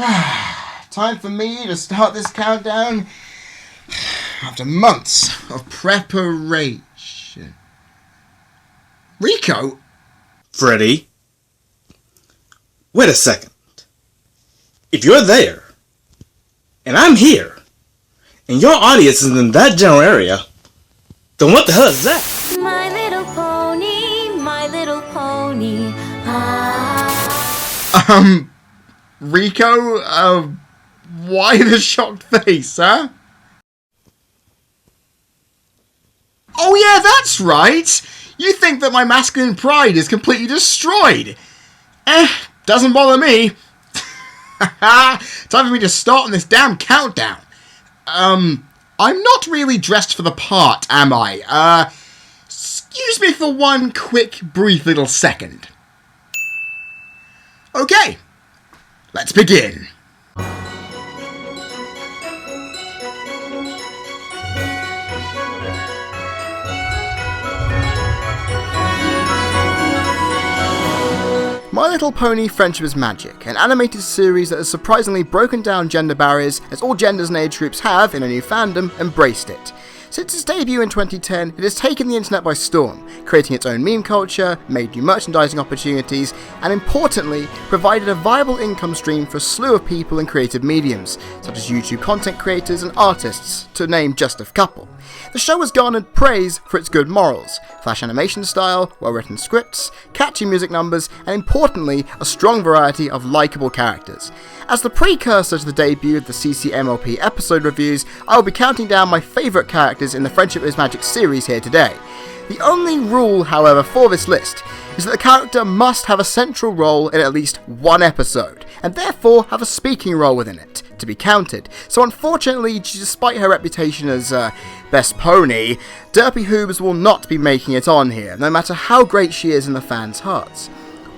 Time for me to start this countdown after months of preparation. Rico? Freddy? Wait a second. If you're there, and I'm here, and your audience is in that general area, then what the hell is that? My little pony, my little pony. Rico, why the shocked face, huh? Oh yeah, that's right! You think that my masculine pride is completely destroyed. Doesn't bother me. Time for me to start on this damn countdown. I'm not really dressed for the part, am I? Excuse me for one quick, brief little second. Okay, let's begin. My Little Pony Friendship is Magic, an animated series that has surprisingly broken down gender barriers as all genders and age groups have, in a new fandom, embraced it. Since its debut in 2010, it has taken the internet by storm, creating its own meme culture, made new merchandising opportunities, and importantly, provided a viable income stream for a slew of people in creative mediums, such as YouTube content creators and artists, to name just a couple. The show has garnered praise for its good morals, flash animation style, well-written scripts, catchy music numbers, and importantly, a strong variety of likeable characters. As the precursor to the debut of the CCMLP episode reviews, I will be counting down my favourite characters in the Friendship is Magic series here today. The only rule, however, for this list is that the character must have a central role in at least one episode, and therefore have a speaking role within it, to be counted. So unfortunately, despite her reputation as best pony, Derpy Hoobs will not be making it on here, no matter how great she is in the fans' hearts.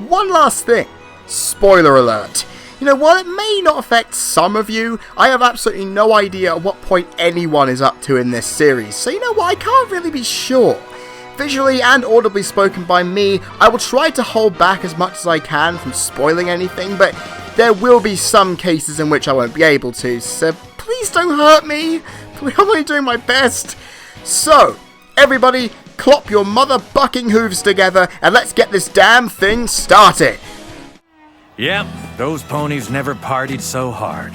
One last thing. Spoiler alert. You know, while it may not affect some of you, I have absolutely no idea at what point anyone is up to in this series, so you know what, I can't really be sure. Visually and audibly spoken by me, I will try to hold back as much as I can from spoiling anything, but there will be some cases in which I won't be able to, so please don't hurt me. I'm only doing my best. So, everybody, clop your mother bucking hooves together and let's get this damn thing started. Yep, those ponies never partied so hard.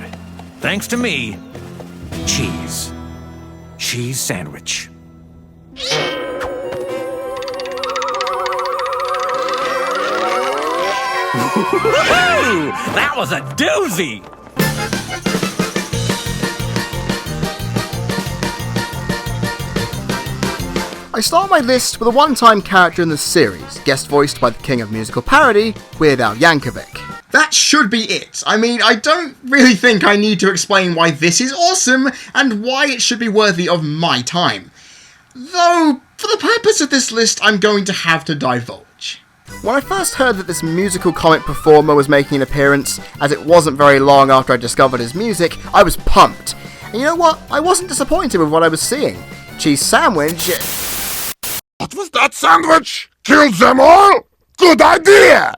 Thanks to me, cheese. Cheese sandwich. Woo-hoo! That was a doozy! I start my list with a one-time character in the series, guest voiced by the king of musical parody, Weird Al Yankovic. That should be it. I mean, I don't really think I need to explain why this is awesome, and why it should be worthy of my time. Though, for the purpose of this list, I'm going to have to divulge. When I first heard that this musical comic performer was making an appearance, as it wasn't very long after I discovered his music, I was pumped. And you know what? I wasn't disappointed with what I was seeing. Cheese Sandwich... What was that sandwich? Killed them all? Good idea!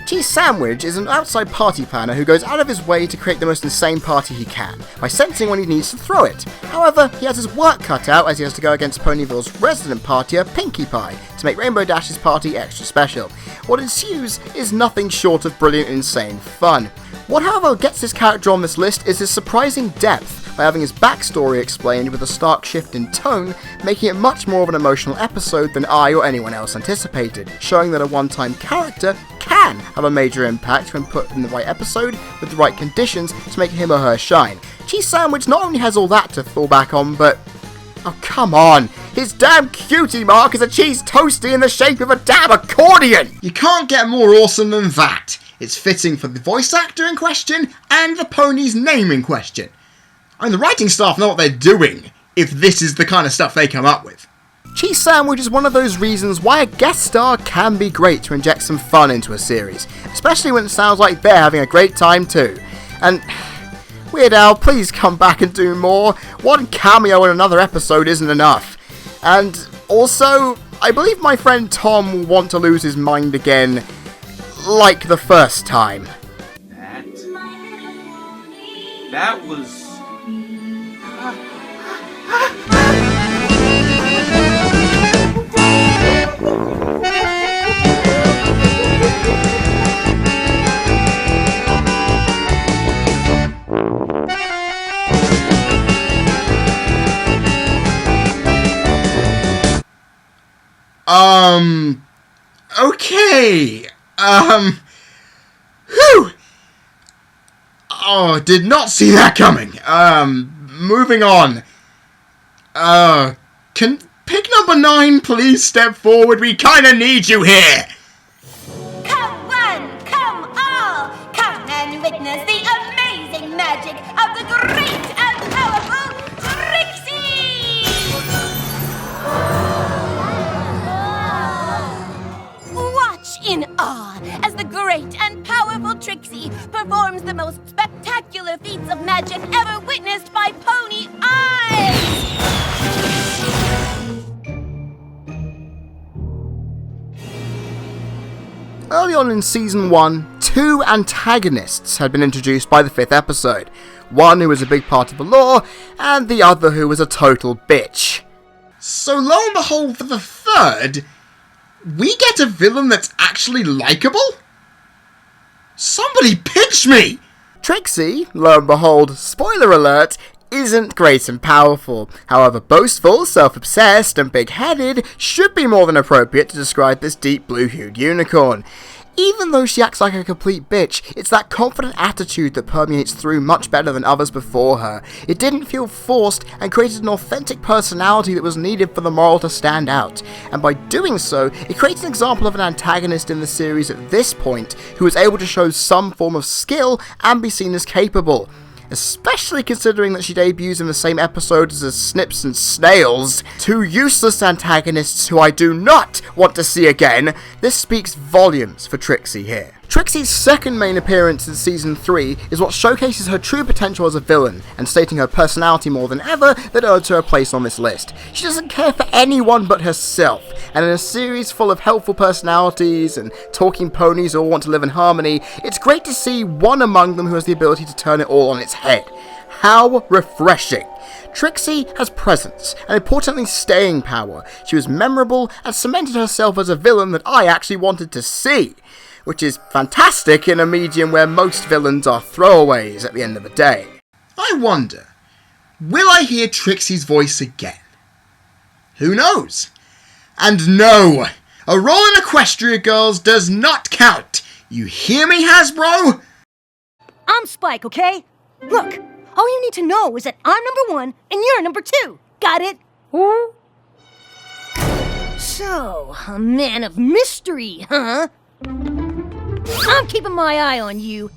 Cheese Sandwich is an outside party planner who goes out of his way to create the most insane party he can, by sensing when he needs to throw it. However, he has his work cut out as he has to go against Ponyville's resident partier, Pinkie Pie, to make Rainbow Dash's party extra special. What ensues is nothing short of brilliant, insane fun. What, however, gets this character on this list is his surprising depth, by having his backstory explained with a stark shift in tone, making it much more of an emotional episode than I or anyone else anticipated, showing that a one-time character can have a major impact when put in the right episode with the right conditions to make him or her shine. Cheese Sandwich not only has all that to fall back on, but... oh, come on! His damn cutie mark is a cheese toasty in the shape of a damn accordion! You can't get more awesome than that. It's fitting for the voice actor in question and the pony's name in question. I mean, the writing staff know what they're doing, if this is the kind of stuff they come up with. Cheese Sandwich is one of those reasons why a guest star can be great to inject some fun into a series, especially when it sounds like they're having a great time too. And, Weird Al, please come back and do more. One cameo in another episode isn't enough. And also, I believe my friend Tom will want to lose his mind again like the first time. That was... Okay. Whew. Oh, did not see that coming. Moving on. Can pick number 9 please step forward? We kinda need you here. Come one, come all, come and witness the amazing magic of the great and powerful Trixie! Watch in awe as the great and powerful Trixie performs the most spectacular feats of magic ever witnessed by pony eyes! Early on in Season 1, 2 antagonists had been introduced by the 5th episode. One who was a big part of the lore, and the other who was a total bitch. So lo and behold, for the 3rd, we get a villain that's actually likeable? Somebody pitch me! Trixie, lo and behold, spoiler alert, isn't great and powerful. However, boastful, self-obsessed, and big-headed should be more than appropriate to describe this deep blue-hued unicorn. Even though she acts like a complete bitch, it's that confident attitude that permeates through much better than others before her. It didn't feel forced and created an authentic personality that was needed for the moral to stand out. And by doing so, it creates an example of an antagonist in the series at this point who is able to show some form of skill and be seen as capable. Especially considering that she debuts in the same episode as the Snips and Snails, 2 useless antagonists who I do not want to see again. This speaks volumes for Trixie here. Trixie's second main appearance in Season 3 is what showcases her true potential as a villain, and stating her personality more than ever that earns her a place on this list. She doesn't care for anyone but herself, and in a series full of helpful personalities and talking ponies who all want to live in harmony, it's great to see one among them who has the ability to turn it all on its head. How refreshing! Trixie has presence, and importantly staying power. She was memorable and cemented herself as a villain that I actually wanted to see, which is fantastic in a medium where most villains are throwaways at the end of the day. I wonder, will I hear Trixie's voice again? Who knows? And no, a role in Equestria Girls does not count. You hear me, Hasbro? I'm Spike, okay? Look, all you need to know is that I'm number 1 and you're number 2. Got it? So, a man of mystery, huh? I'm keeping my eye on you.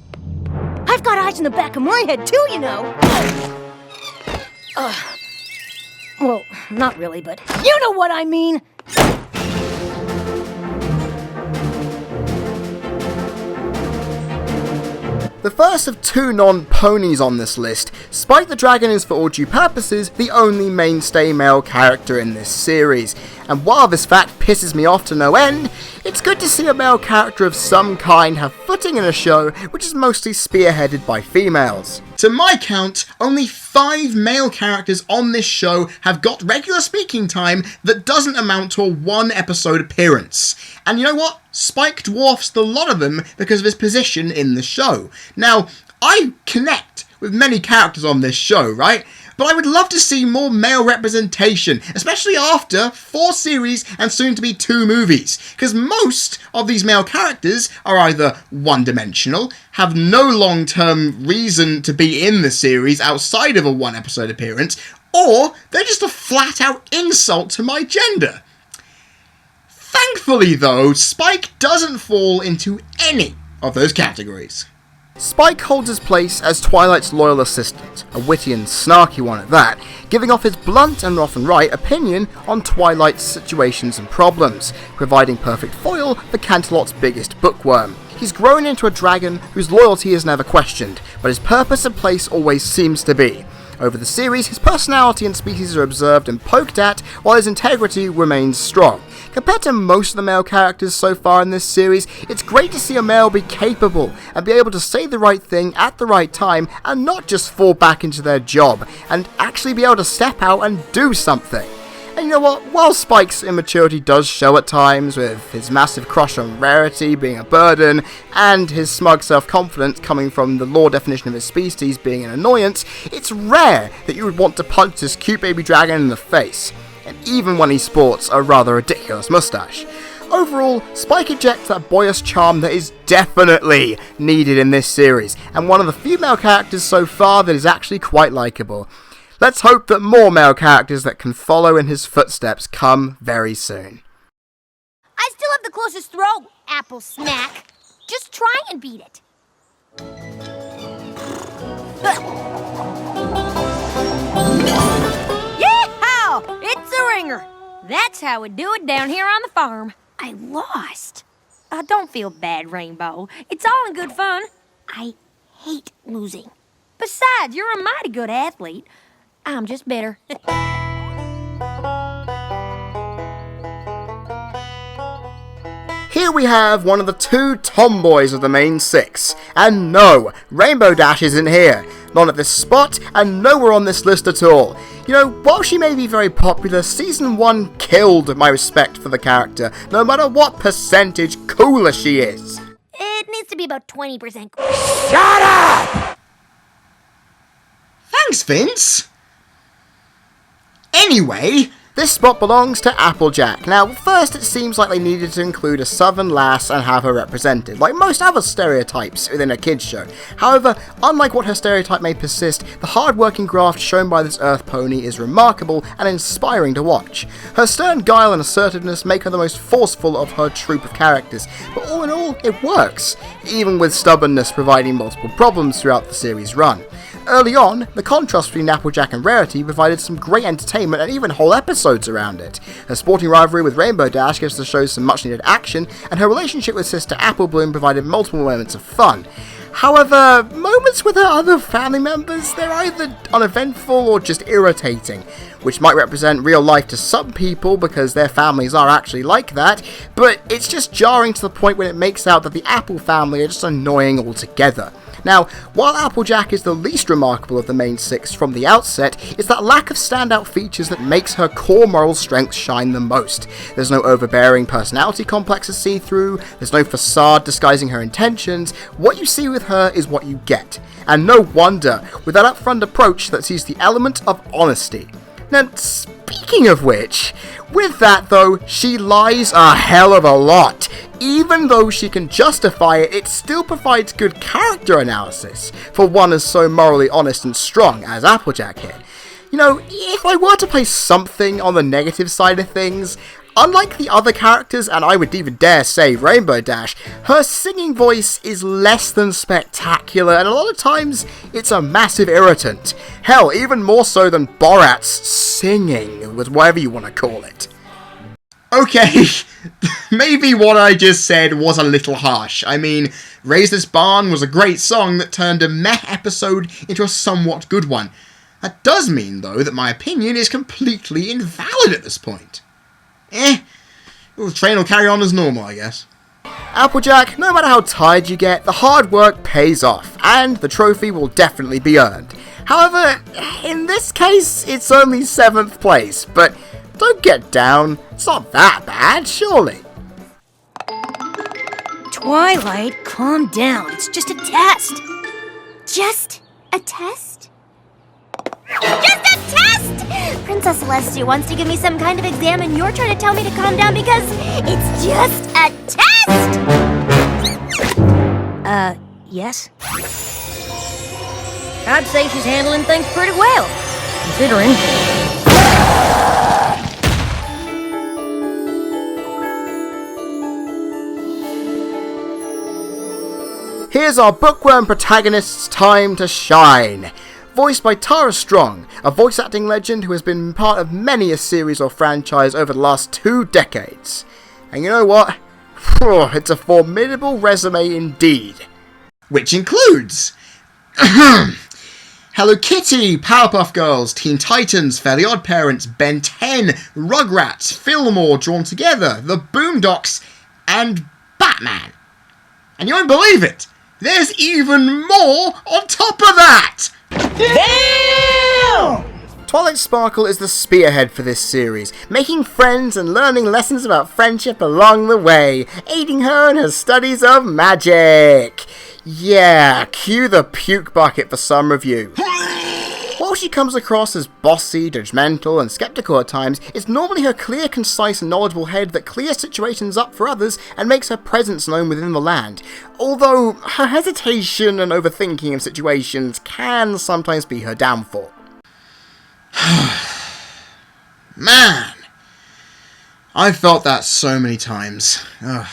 I've got eyes in the back of my head too, you know. Well, not really, but you know what I mean. The first of 2 non-ponies on this list, Spike the Dragon is for all due purposes the only mainstay male character in this series, and while this fact pisses me off to no end, it's good to see a male character of some kind have footing in a show which is mostly spearheaded by females. To my count, only 5 male characters on this show have got regular speaking time that doesn't amount to a 1 episode appearance. And you know what? Spike dwarfs the lot of them because of his position in the show. Now, I connect with many characters on this show, right? But I would love to see more male representation, especially after 4 series and soon to be 2 movies, because most of these male characters are either one-dimensional, have no long-term reason to be in the series outside of a 1 episode appearance, or they're just a flat-out insult to my gender. Thankfully though, Spike doesn't fall into any of those categories. Spike holds his place as Twilight's loyal assistant, a witty and snarky one at that, giving off his blunt and often right opinion on Twilight's situations and problems, providing perfect foil for Canterlot's biggest bookworm. He's grown into a dragon whose loyalty is never questioned, but his purpose and place always seems to be. Over the series, his personality and species are observed and poked at, while his integrity remains strong. Compared to most of the male characters so far in this series, it's great to see a male be capable and be able to say the right thing at the right time and not just fall back into their job, and actually be able to step out and do something. And you know what, while Spike's immaturity does show at times, with his massive crush on Rarity being a burden, and his smug self-confidence coming from the lore definition of his species being an annoyance, it's rare that you would want to punch this cute baby dragon in the face, and even when he sports a rather ridiculous moustache. Overall, Spike ejects that boyish charm that is definitely needed in this series, and one of the few male characters so far that is actually quite likeable. Let's hope that more male characters that can follow in his footsteps come very soon. I still have the closest throw, Apple Snack. Just try and beat it. Yeehaw! It's a ringer. That's how we do it down here on the farm. I lost. Don't feel bad, Rainbow. It's all in good fun. I hate losing. Besides, you're a mighty good athlete. I'm just bitter. Here we have one of the two tomboys of the main six. And no, Rainbow Dash isn't here. Not at this spot, and nowhere on this list at all. You know, while she may be very popular, Season 1 killed my respect for the character, no matter what percentage cooler she is. It needs to be about 20% cool. Shut up! Thanks, Vince. Anyway, this spot belongs to Applejack. Now, first it seems like they needed to include a southern lass and have her represented, like most other stereotypes within a kids show. However, unlike what her stereotype may persist, the hard-working graft shown by this earth pony is remarkable and inspiring to watch. Her stern guile and assertiveness make her the most forceful of her troupe of characters, but all in all, it works, even with stubbornness providing multiple problems throughout the series' run. Early on, the contrast between Applejack and Rarity provided some great entertainment and even whole episodes around it. Her sporting rivalry with Rainbow Dash gives the show some much needed action, and her relationship with sister Applebloom provided multiple moments of fun. However, moments with her other family members, they're either uneventful or just irritating, which might represent real life to some people because their families are actually like that, but it's just jarring to the point when it makes out that the Apple family are just annoying altogether. Now, while Applejack is the least remarkable of the main six from the outset, it's that lack of standout features that makes her core moral strengths shine the most. There's no overbearing personality complex to see through, there's no facade disguising her intentions, what you see with her is what you get. And no wonder, with that upfront approach that sees the element of honesty. Now, speaking of which, with that though, she lies a hell of a lot. Even though she can justify it, it still provides good character analysis for one as so morally honest and strong as Applejack here. You know, if I were to place something on the negative side of things, unlike the other characters, and I would even dare say Rainbow Dash, her singing voice is less than spectacular, and a lot of times it's a massive irritant. Hell, even more so than Borat's singing, with whatever you want to call it. Okay, maybe what I just said was a little harsh. I mean, Raise This Barn was a great song that turned a meh episode into a somewhat good one. That does mean, though, that my opinion is completely invalid at this point. Well, the train will carry on as normal, I guess. Applejack, no matter how tired you get, the hard work pays off, and the trophy will definitely be earned. However, in this case, it's only 7th place, but don't get down. It's not that bad, surely. Twilight, calm down. It's just a test. Just a test? Just a test! Princess Celestia wants to give me some kind of exam and you're trying to tell me to calm down because it's just a test! Yes? I'd say she's handling things pretty well, considering. Here's our bookworm protagonist's time to shine. Voiced by Tara Strong, a voice acting legend who has been part of many a series or franchise over the last 2 decades. And you know what? It's a formidable resume indeed. Which includes Hello Kitty, Powerpuff Girls, Teen Titans, Fairly Odd Parents, Ben 10, Rugrats, Fillmore Drawn Together, The Boondocks, and Batman. And you won't believe it, there's even more on top of that! Damn! Twilight Sparkle is the spearhead for this series, making friends and learning lessons about friendship along the way, aiding her in her studies of magic. Yeah, cue the puke bucket for some review. While she comes across as bossy, judgmental, and skeptical at times, it's normally her clear, concise, and knowledgeable head that clears situations up for others and makes her presence known within the land. Although, her hesitation and overthinking of situations can sometimes be her downfall. Man, I've felt that so many times. Ugh.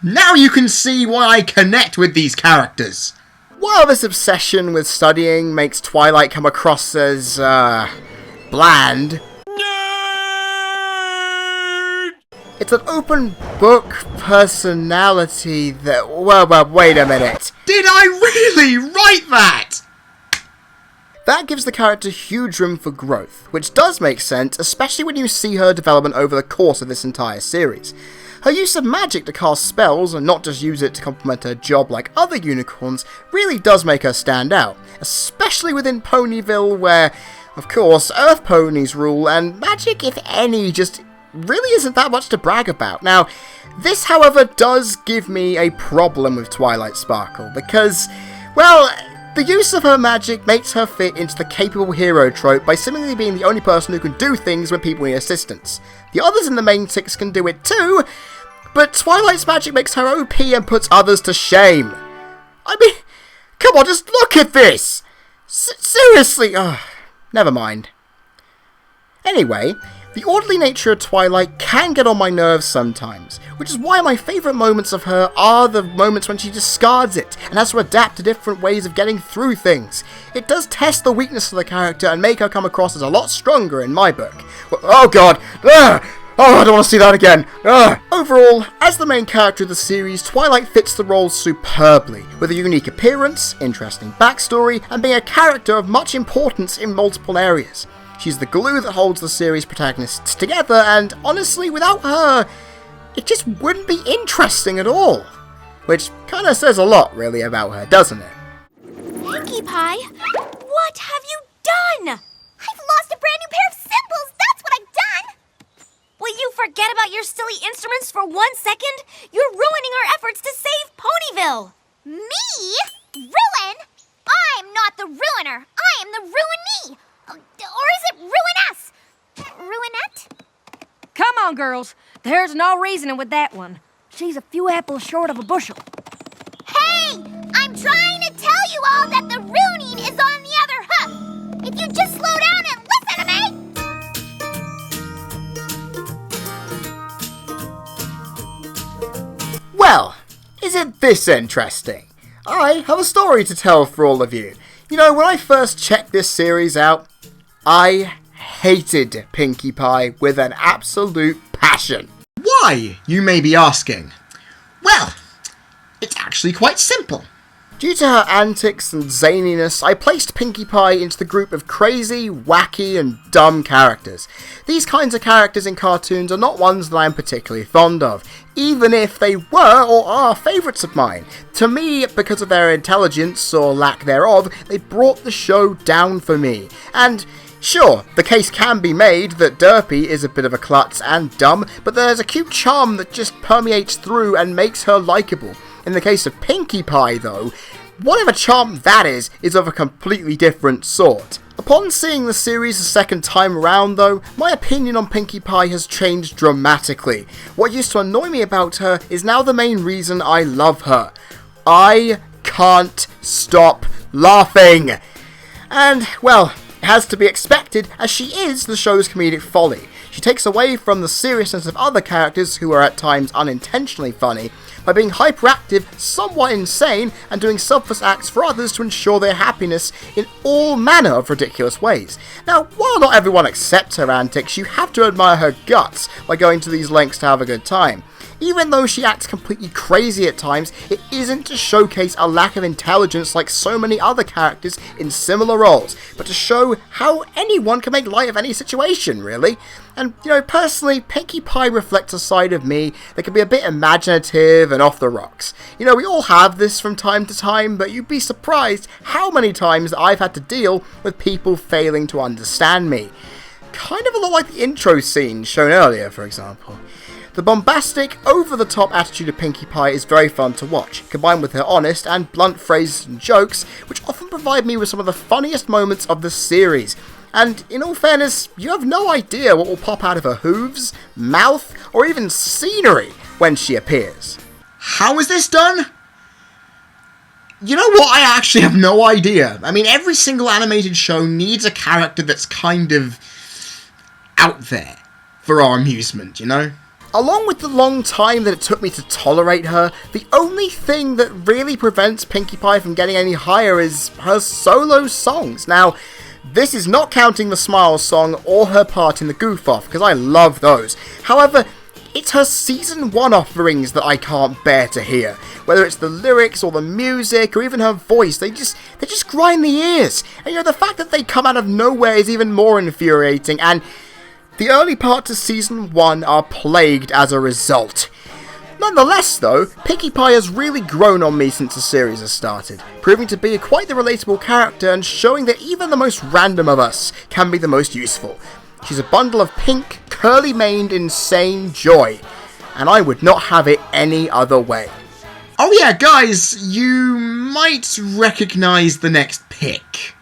Now you can see why I connect with these characters. While this obsession with studying makes Twilight come across as, bland, Nerd! it's an open book personality that... Well, wait a minute. Did I really write that? That gives the character huge room for growth, which does make sense, especially when you see her development over the course of this entire series. Her use of magic to cast spells, and not just use it to complement her job like other unicorns, really does make her stand out, especially within Ponyville where, of course, Earth ponies rule, and magic, if any, just really isn't that much to brag about. Now, this, however, does give me a problem with Twilight Sparkle, because, well, the use of her magic makes her fit into the capable hero trope by seemingly being the only person who can do things when people need assistance. The others in the main six can do it too, but Twilight's magic makes her OP and puts others to shame. I mean, come on, just look at this! Seriously, never mind. Anyway, the orderly nature of Twilight can get on my nerves sometimes, which is why my favourite moments of her are the moments when she discards it and has to adapt to different ways of getting through things. It does test the weakness of the character and make her come across as a lot stronger in my book. Oh god! Ugh! Oh, I don't want to see that again! Ugh! Overall, as the main character of the series, Twilight fits the role superbly, with a unique appearance, interesting backstory, and being a character of much importance in multiple areas. She's the glue that holds the series' protagonists together, and honestly, without her, it just wouldn't be interesting at all. Which kinda says a lot, really, about her, doesn't it? Pinkie Pie, what have you done? I've lost a brand new pair of cymbals, that's what I've done! Will you forget about your silly instruments for 1 second? You're ruining our efforts to save Ponyville! Me? Ruin? I'm not the ruiner, I am the ruinee! Or is it ruin us? Ruinette? Come on, girls. There's no reasoning with that one. She's a few apples short of a bushel. Hey! I'm trying to tell you all that the ruining is on the other hoof! If you just slow down and listen to me! Well, isn't this interesting? I have a story to tell for all of you. You know, when I first checked this series out, I hated Pinkie Pie with an absolute passion. Why, you may be asking? Well, it's actually quite simple. Due to her antics and zaniness, I placed Pinkie Pie into the group of crazy, wacky, and dumb characters. These kinds of characters in cartoons are not ones that I am particularly fond of, even if they were or are favourites of mine. To me, because of their intelligence, or lack thereof, they brought the show down for me. And sure, the case can be made that Derpy is a bit of a klutz and dumb, but there's a cute charm that just permeates through and makes her likeable. In the case of Pinkie Pie, though, whatever charm that is of a completely different sort. Upon seeing the series a second time around, though, my opinion on Pinkie Pie has changed dramatically. What used to annoy me about her is now the main reason I love her. I can't stop laughing! And, well, it has to be expected, as she is the show's comedic folly. She takes away from the seriousness of other characters who are at times unintentionally funny, by being hyperactive, somewhat insane, and doing selfless acts for others to ensure their happiness in all manner of ridiculous ways. Now, while not everyone accepts her antics, you have to admire her guts by going to these lengths to have a good time. Even though she acts completely crazy at times, it isn't to showcase a lack of intelligence like so many other characters in similar roles, but to show how anyone can make light of any situation, really. And, personally, Pinkie Pie reflects a side of me that can be a bit imaginative and off the rocks. We all have this from time to time, but you'd be surprised how many times that I've had to deal with people failing to understand me. Kind of a lot like the intro scene shown earlier, for example. The bombastic, over-the-top attitude of Pinkie Pie is very fun to watch, combined with her honest and blunt phrases and jokes, which often provide me with some of the funniest moments of the series. And in all fairness, you have no idea what will pop out of her hooves, mouth, or even scenery when she appears. How is this done? You know what? I actually have no idea. I mean, every single animated show needs a character that's kind of out there for our amusement, Along with the long time that it took me to tolerate her, the only thing that really prevents Pinkie Pie from getting any higher is her solo songs. Now, this is not counting the Smile song or her part in the Goof Off, because I love those. However, it's her Season 1 offerings that I can't bear to hear. Whether it's the lyrics or the music or even her voice, they just grind the ears. And the fact that they come out of nowhere is even more infuriating, and the early parts of Season 1 are plagued as a result. Nonetheless though, Pinkie Pie has really grown on me since the series has started, proving to be quite the relatable character and showing that even the most random of us can be the most useful. She's a bundle of pink, curly-maned, insane joy, and I would not have it any other way. Oh yeah, guys, you might recognize the next pick.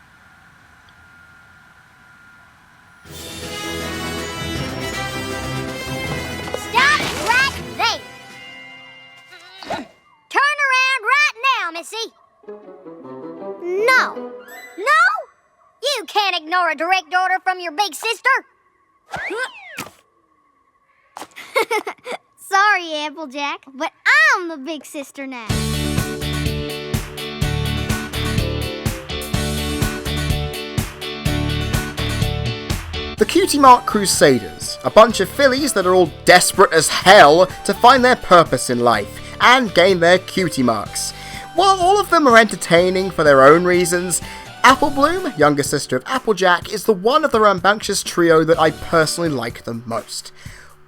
Missy? No. No? You can't ignore a direct order from your big sister. Sorry, Applejack, but I'm the big sister now. The Cutie Mark Crusaders, a bunch of fillies that are all desperate as hell to find their purpose in life and gain their cutie marks. While all of them are entertaining for their own reasons, Applebloom, younger sister of Applejack, is the one of the rambunctious trio that I personally like the most.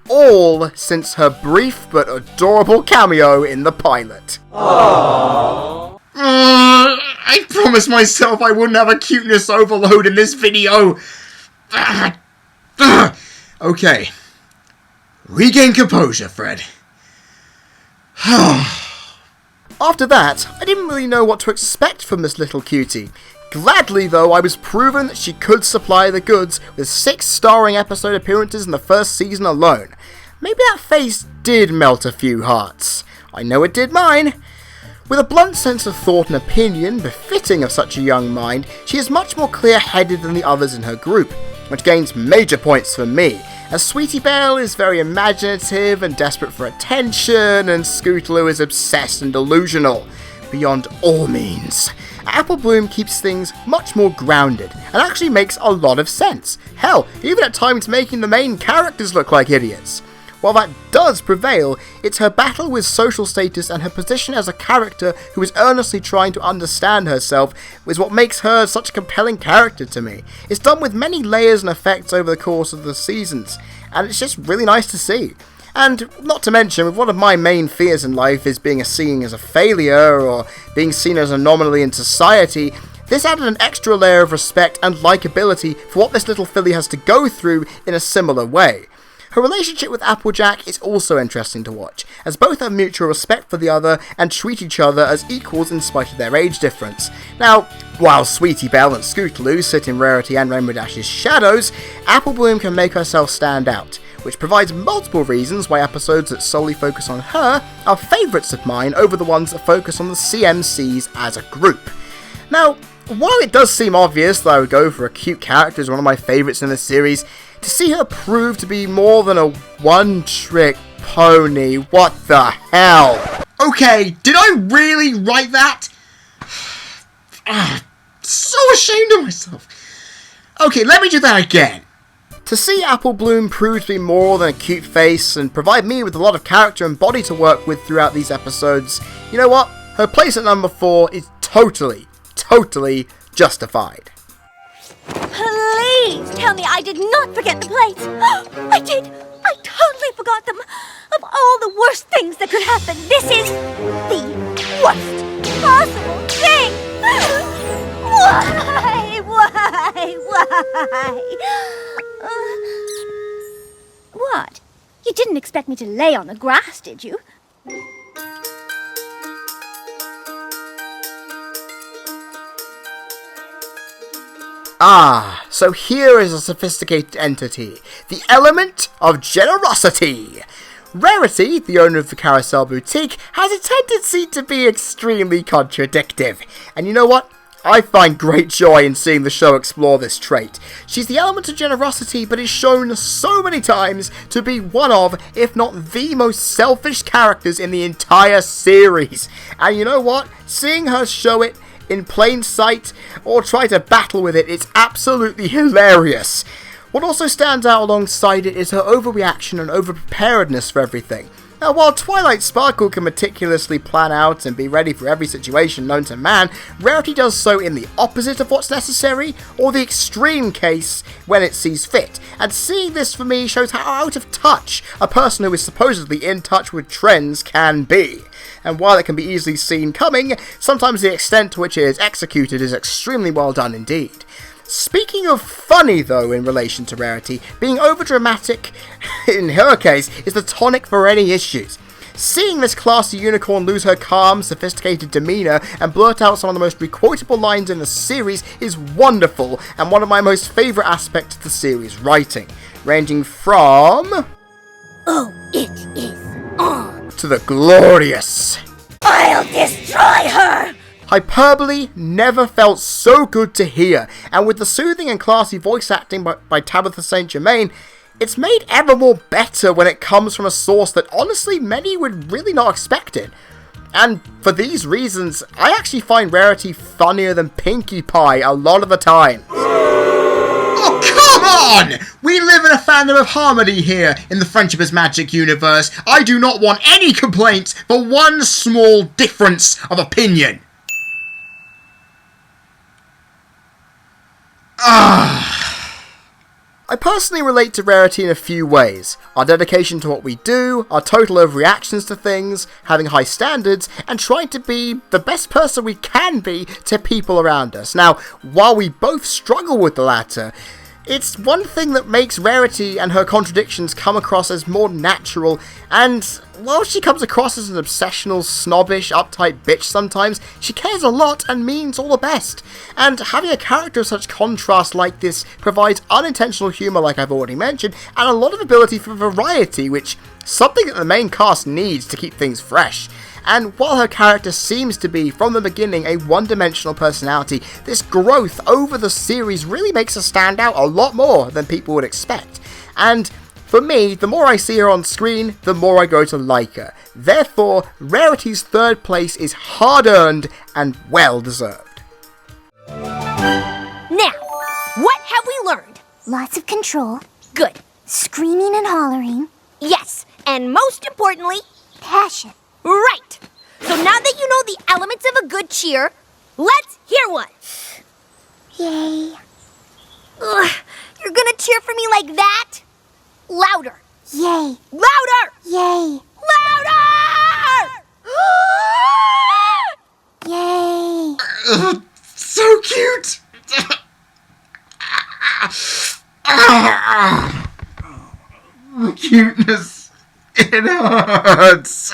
All since her brief but adorable cameo in the pilot. I promised myself I wouldn't have a cuteness overload in this video. Okay. Regain composure, Fred. After that, I didn't really know what to expect from this little cutie. Gladly, though, I was proven that she could supply the goods with 6 starring episode appearances in the first season alone. Maybe that face did melt a few hearts. I know it did mine. With a blunt sense of thought and opinion befitting of such a young mind, she is much more clear-headed than the others in her group, which gains major points for me, as Sweetie Belle is very imaginative and desperate for attention, and Scootaloo is obsessed and delusional, beyond all means. Applebloom keeps things much more grounded, and actually makes a lot of sense. Hell, even at times making the main characters look like idiots. While that does prevail, it's her battle with social status and her position as a character who is earnestly trying to understand herself is what makes her such a compelling character to me. It's done with many layers and effects over the course of the seasons, and it's just really nice to see. And not to mention, with one of my main fears in life is being seen as a failure or being seen as an anomaly in society, this added an extra layer of respect and likability for what this little filly has to go through in a similar way. Her relationship with Applejack is also interesting to watch, as both have mutual respect for the other and treat each other as equals in spite of their age difference. Now, while Sweetie Belle and Scootaloo sit in Rarity and Rainbow Dash's shadows, Applebloom can make herself stand out, which provides multiple reasons why episodes that solely focus on her are favourites of mine over the ones that focus on the CMCs as a group. Now, while it does seem obvious that I would go for a cute character as one of my favourites in the series, to see her prove to be more than a one-trick pony, what the hell? Okay, did I really write that? So ashamed of myself. Okay, let me do that again. To see Apple Bloom prove to be more than a cute face and provide me with a lot of character and body to work with throughout these episodes, you know what? Her place at number 4 is totally justified. Please tell me I did not forget the plates. I did. I totally forgot them. Of all the worst things that could happen, this is the worst possible thing. Why? What? You didn't expect me to lay on the grass, did you? Ah, so here is a sophisticated entity, the element of generosity. Rarity, the owner of the Carousel Boutique, has a tendency to be extremely contradictive. And you know what? I find great joy in seeing the show explore this trait. She's the element of generosity, but is shown so many times to be one of, if not the most selfish characters in the entire series. And you know what? Seeing her show it in plain sight or try to battle with it, it's absolutely hilarious. What also stands out alongside it is her overreaction and overpreparedness for everything. Now, while Twilight Sparkle can meticulously plan out and be ready for every situation known to man, Rarity does so in the opposite of what's necessary, or the extreme case when it sees fit. And seeing this for me shows how out of touch a person who is supposedly in touch with trends can be. And while it can be easily seen coming, sometimes the extent to which it is executed is extremely well done indeed. Speaking of funny though in relation to Rarity, being overdramatic in her case is the tonic for any issues. Seeing this classy unicorn lose her calm, sophisticated demeanour and blurt out some of the most requotable lines in the series is wonderful and one of my most favourite aspects of the series writing, ranging from Oh, it is on. to the glorious. I'll destroy her! Hyperbole never felt so good to hear, and with the soothing and classy voice acting by Tabitha St. Germain, it's made ever more better when it comes from a source that honestly many would really not expect it. And for these reasons, I actually find Rarity funnier than Pinkie Pie a lot of the time. Oh, come on! We live in a fandom of harmony here in the Friendship is Magic universe. I do not want any complaints for one small difference of opinion. I personally relate to Rarity in a few ways. Our dedication to what we do, our total overreactions to things, having high standards, and trying to be the best person we can be to people around us. Now, while we both struggle with the latter, it's one thing that makes Rarity and her contradictions come across as more natural, and while she comes across as an obsessional, snobbish, uptight bitch sometimes, she cares a lot and means all the best. And having a character of such contrast like this provides unintentional humour like I've already mentioned, and a lot of ability for variety, which is something that the main cast needs to keep things fresh. And while her character seems to be, from the beginning, a one-dimensional personality, this growth over the series really makes her stand out a lot more than people would expect. And for me, the more I see her on screen, the more I grow to like her. Therefore, Rarity's third place is hard-earned and well-deserved. Now, what have we learned? Lots of control. Good. Screaming and hollering. Yes, and most importantly, passion. Right! So now that you know the elements of a good cheer, let's hear one! Yay. Ugh, you're gonna cheer for me like that? Louder! Yay! Louder! Yay! Louder! Yay! So cute! The cuteness, it hurts!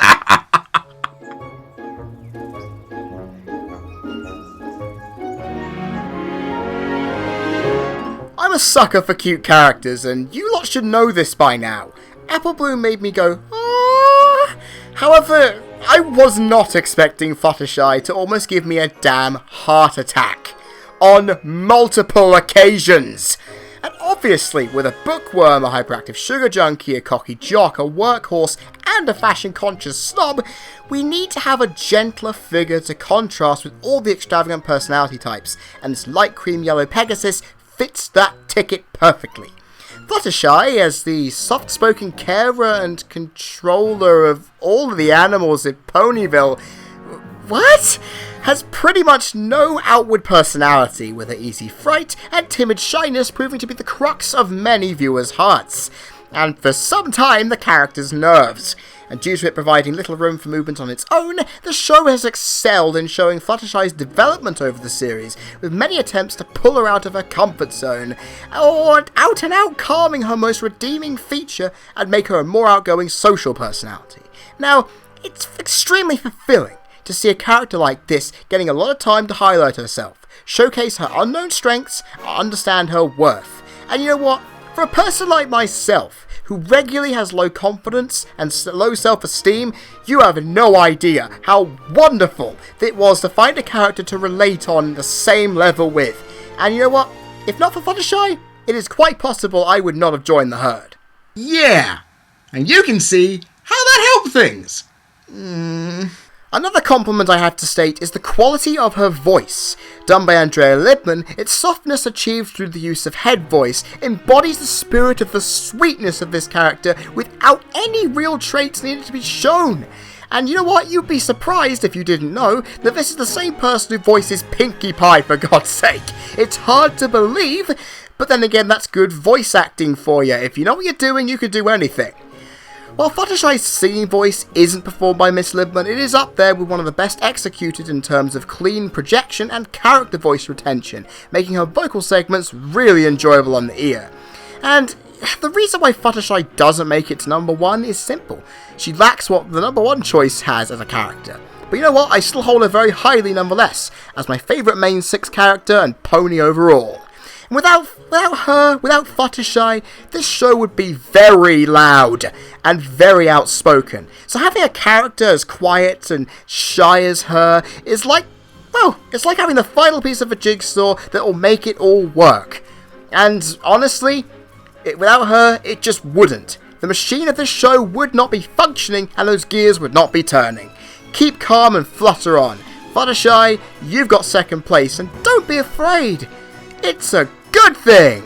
I'm a sucker for cute characters, and you lot should know this by now. Apple Bloom made me go, ah. However, I was not expecting Fluttershy to almost give me a damn heart attack. On multiple occasions. And obviously, with a bookworm, a hyperactive sugar junkie, a cocky jock, a workhorse, and a fashion-conscious snob, we need to have a gentler figure to contrast with all the extravagant personality types, and this light cream yellow Pegasus fits that ticket perfectly. Fluttershy, as the soft-spoken carer and controller of all of the animals in Ponyville, has pretty much no outward personality, with her easy fright and timid shyness proving to be the crux of many viewers' hearts, and for some time the character's nerves. And due to it providing little room for movement on its own, the show has excelled in showing Fluttershy's development over the series, with many attempts to pull her out of her comfort zone, or out and out calming her most redeeming feature and make her a more outgoing social personality. Now, it's extremely fulfilling to see a character like this getting a lot of time to highlight herself, showcase her unknown strengths, understand her worth. And you know what? For a person like myself, who regularly has low confidence and low self-esteem, you have no idea how wonderful it was to find a character to relate on the same level with. And you know what? If not for Fluttershy, it is quite possible I would not have joined the herd. Yeah, and you can see how that helped things. Another compliment I have to state is the quality of her voice. Done by Andrea Libman, its softness achieved through the use of head voice embodies the spirit of the sweetness of this character without any real traits needed to be shown. And you know what? You'd be surprised if you didn't know that this is the same person who voices Pinkie Pie, for God's sake. It's hard to believe, but then again, that's good voice acting for you. If you know what you're doing, you can do anything. While Fluttershy's singing voice isn't performed by Miss Libman, it is up there with one of the best executed in terms of clean projection and character voice retention, making her vocal segments really enjoyable on the ear. And the reason why Fluttershy doesn't make it to number 1 is simple. She lacks what the number 1 choice has as a character. But you know what, I still hold her very highly nonetheless, as my favourite main 6 character and pony overall. And without Fluttershy, this show would be very loud and very outspoken. So having a character as quiet and shy as her is like, well, it's like having the final piece of a jigsaw that will make it all work. And honestly, without her, it just wouldn't. The machine of this show would not be functioning and those gears would not be turning. Keep calm and flutter on. Fluttershy, you've got second place, and don't be afraid. It's a good thing!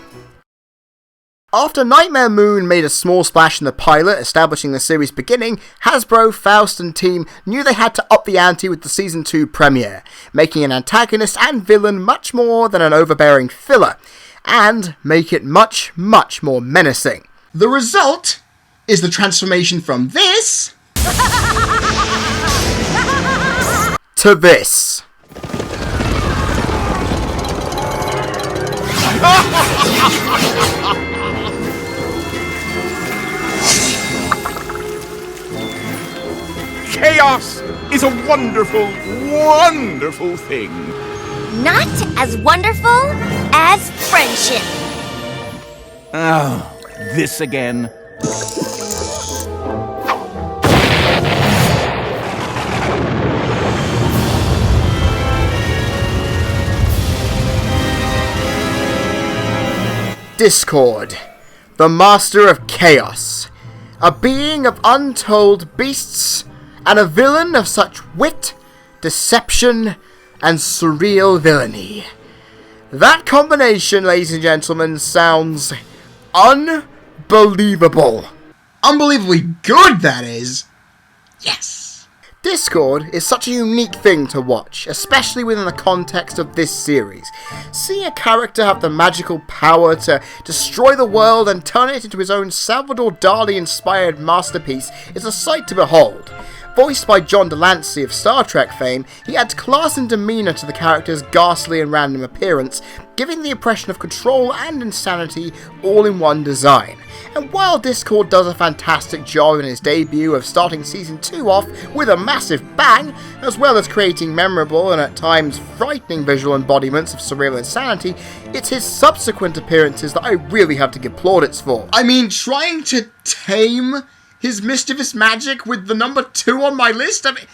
After Nightmare Moon made a small splash in the pilot, establishing the series' beginning, Hasbro, Faust and team knew they had to up the ante with the Season 2 premiere, making an antagonist and villain much more than an overbearing filler, and make it much, much more menacing. The result is the transformation from this to this. Chaos is a wonderful, wonderful thing. Not as wonderful as friendship. Oh, this again. Discord, the master of chaos, a being of untold beasts, and a villain of such wit, deception, and surreal villainy. That combination, ladies and gentlemen, sounds unbelievable. unbelievably good, that is. Yes. Discord is such a unique thing to watch, especially within the context of this series. Seeing a character have the magical power to destroy the world and turn it into his own Salvador Dali-inspired masterpiece is a sight to behold. Voiced by John Delancey of Star Trek fame, he adds class and demeanour to the character's ghastly and random appearance, giving the impression of control and insanity all in one design. And while Discord does a fantastic job in his debut of starting Season 2 off with a massive bang, as well as creating memorable and at times frightening visual embodiments of surreal insanity, it's his subsequent appearances that I really have to give plaudits for. I mean, trying to tame his mischievous magic with the number 2 on my list? I mean,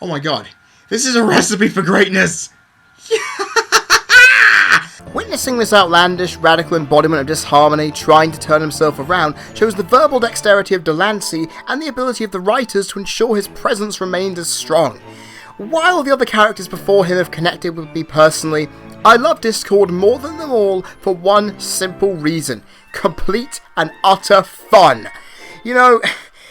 oh my god. This is a recipe for greatness. Witnessing this outlandish, radical embodiment of disharmony trying to turn himself around shows the verbal dexterity of Delancey and the ability of the writers to ensure his presence remained as strong. While the other characters before him have connected with me personally, I love Discord more than them all for one simple reason: complete and utter fun. You know,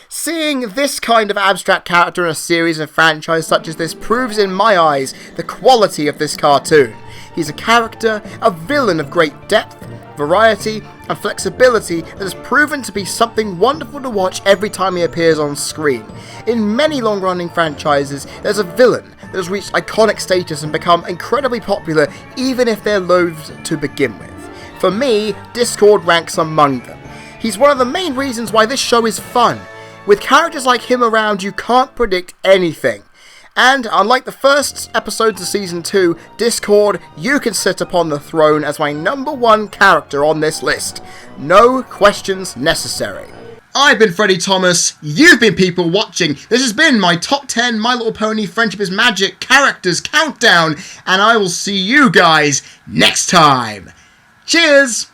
seeing this kind of abstract character in a series and franchise such as this proves in my eyes the quality of this cartoon. He's a character, a villain of great depth, variety, and flexibility that has proven to be something wonderful to watch every time he appears on screen. In many long-running franchises, there's a villain that has reached iconic status and become incredibly popular even if they're loathed to begin with. For me, Discord ranks among them. He's one of the main reasons why this show is fun. With characters like him around, you can't predict anything. And, unlike the first episodes of Season 2, Discord, you can sit upon the throne as my number one character on this list. No questions necessary. I've been Freddie Thomas, you've been people watching. This has been my top 10 My Little Pony Friendship is Magic characters countdown, and I will see you guys next time. Cheers!